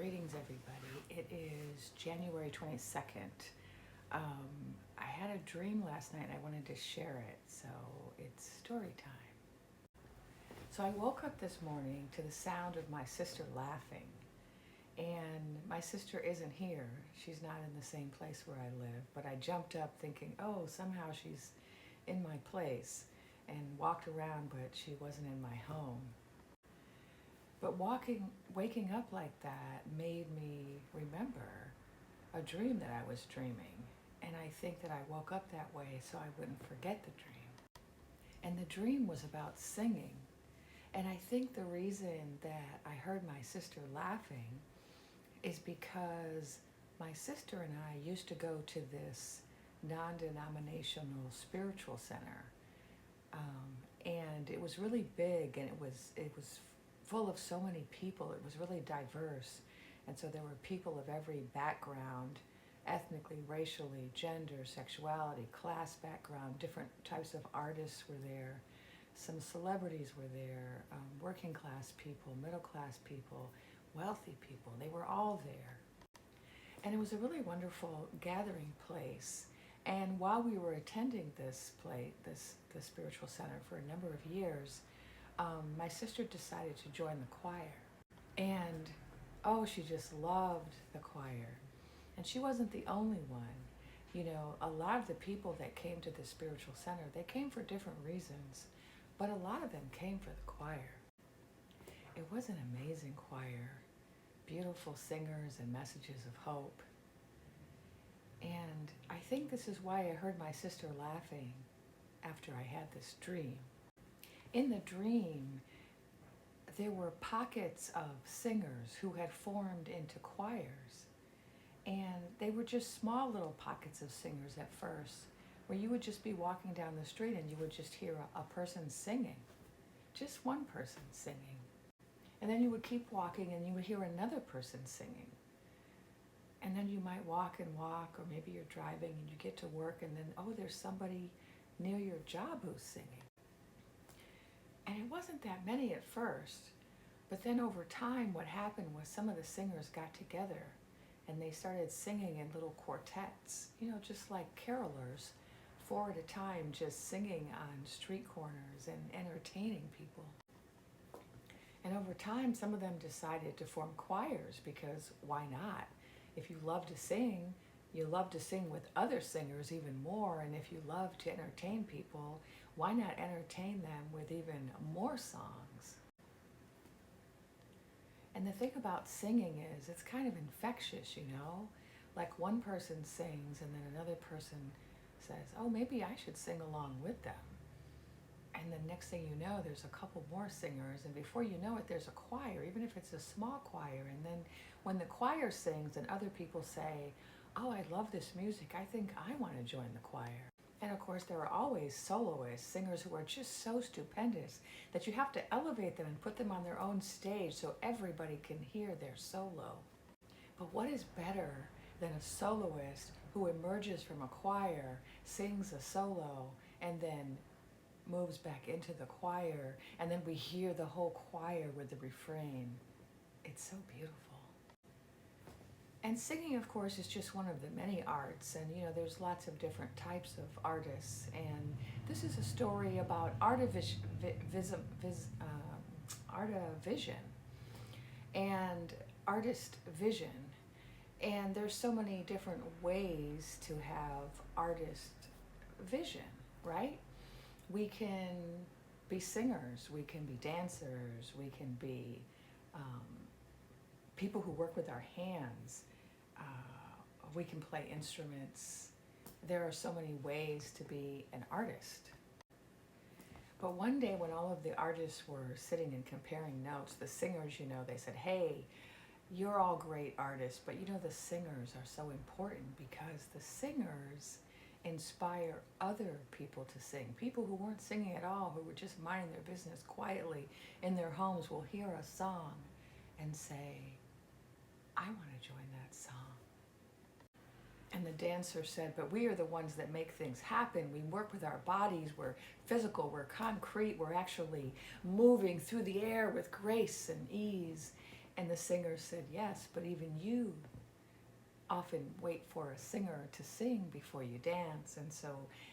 Greetings, everybody. It is January 22nd. I had a dream last night and I wanted to share it, so it's story time. So I woke up this morning to the sound of my sister laughing. And my sister isn't here. She's not in the same place where I live, but I jumped up thinking, oh, somehow she's in my place, and walked around, but she wasn't in my home. But waking up like that made me remember a dream that I was dreaming. And I think that I woke up that way so I wouldn't forget the dream. And the dream was about singing. And I think the reason that I heard my sister laughing is because my sister and I used to go to this non-denominational spiritual center. And it was really big, and it was full of so many people. It was really diverse. And so there were people of every background, ethnically, racially, gender, sexuality, class background. Different types of artists were there. Some celebrities were there, working class people, middle class people, wealthy people. They were all there. And it was a really wonderful gathering place. And while we were attending this spiritual center for a number of years, my sister decided to join the choir. And oh, she just loved the choir. And she wasn't the only one. You know, a lot of the people that came to the spiritual center, they came for different reasons, but a lot of them came for the choir. It was an amazing choir, beautiful singers and messages of hope. And I think this is why I heard my sister laughing after I had this dream. In the dream, there were pockets of singers who had formed into choirs. And they were just small little pockets of singers at first, where you would just be walking down the street and you would just hear a person singing, just one person singing. And then you would keep walking and you would hear another person singing. And then you might walk and walk, or maybe you're driving and you get to work and then, oh, there's somebody near your job who's singing. And it wasn't that many at first, but then over time what happened was some of the singers got together and they started singing in little quartets, you know, just like carolers, 4 at a time, just singing on street corners and entertaining people. And over time, some of them decided to form choirs because why not? If you love to sing, you love to sing with other singers even more. And if you love to entertain people, why not entertain them with even more songs? And the thing about singing is it's kind of infectious, you know? Like one person sings and then another person says, oh, maybe I should sing along with them. And the next thing you know, there's a couple more singers, and before you know it, there's a choir, even if it's a small choir. And then when the choir sings and other people say, oh, I love this music, I think I want to join the choir. And of course, there are always soloists, singers who are just so stupendous that you have to elevate them and put them on their own stage so everybody can hear their solo. But what is better than a soloist who emerges from a choir, sings a solo, and then moves back into the choir, and then we hear the whole choir with the refrain. It's so beautiful. And singing, of course, is just one of the many arts, and you know, there's lots of different types of artists, and this is a story about Artist Vision and Artist Vision. And there's so many different ways to have artist vision, right? We can be singers, we can be dancers, we can be people who work with our hands, we can play instruments. There are so many ways to be an artist. But one day when all of the artists were sitting and comparing notes, the singers, you know, they said, hey, you're all great artists, but you know, the singers are so important because the singers inspire other people to sing. People who weren't singing at all, who were just minding their business quietly in their homes, will hear a song and say, I want to join that song. And the dancer said, but we are the ones that make things happen. We work with our bodies. We're physical. We're concrete. We're actually moving through the air with grace and ease. And the singer said, yes, but even you often wait for a singer to sing before you dance. And so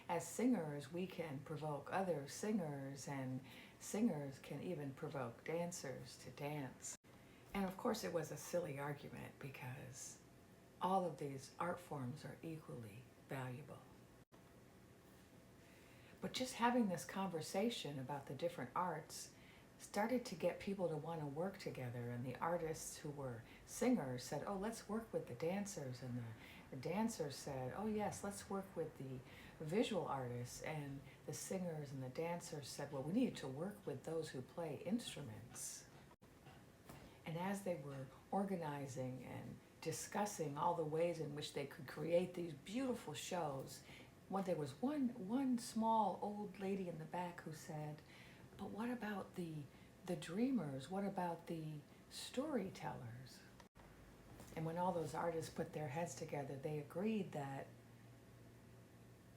as singers, we can provoke other singers, and singers can even provoke dancers to dance. And of course it was a silly argument because all of these art forms are equally valuable. But just having this conversation about the different arts started to get people to want to work together, and the artists who were singers said, oh, let's work with the dancers, and the dancers said, oh yes, let's work with the visual artists, and the singers and the dancers said, well, we need to work with those who play instruments. And as they were organizing and discussing all the ways in which they could create these beautiful shows, there was one small old lady in the back who said, but what about the dreamers? What about the storytellers? And when all those artists put their heads together, they agreed that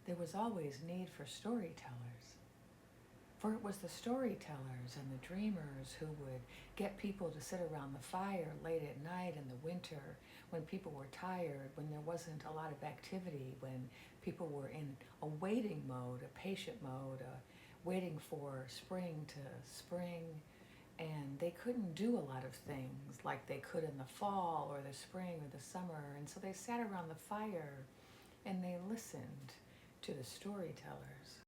there was always need for storytellers. For it was the storytellers and the dreamers who would get people to sit around the fire late at night in the winter when people were tired, when there wasn't a lot of activity, when people were in a waiting mode, a patient mode, waiting for spring to spring, and they couldn't do a lot of things like they could in the fall or the spring or the summer. And so they sat around the fire and they listened to the storytellers.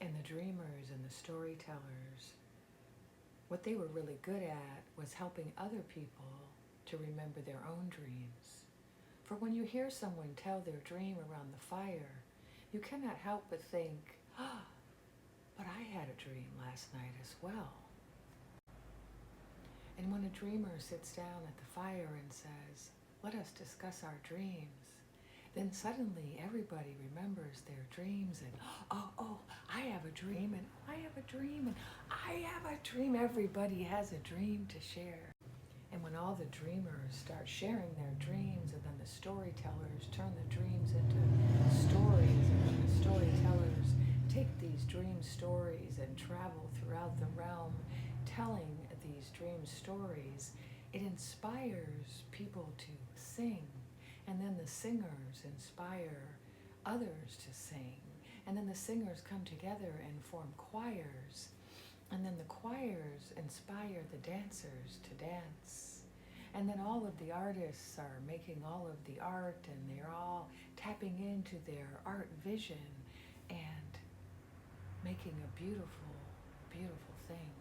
And the dreamers and the storytellers, what they were really good at was helping other people to remember their own dreams. For when you hear someone tell their dream around the fire, you cannot help but think, ah, but I had a dream last night as well. And when a dreamer sits down at the fire and says, let us discuss our dreams, then suddenly everybody remembers their dreams, and oh, I have a dream, and I have a dream, and I have a dream. Everybody has a dream to share. And when all the dreamers start sharing their dreams, and then the storytellers turn the dreams into stories, and then the storytellers take these dream stories and travel throughout the realm telling these dream stories, it inspires people to sing. And then the singers inspire others to sing. And then the singers come together and form choirs. And then the choirs inspire the dancers to dance. And then all of the artists are making all of the art, and they're all tapping into their art vision and making a beautiful, beautiful thing.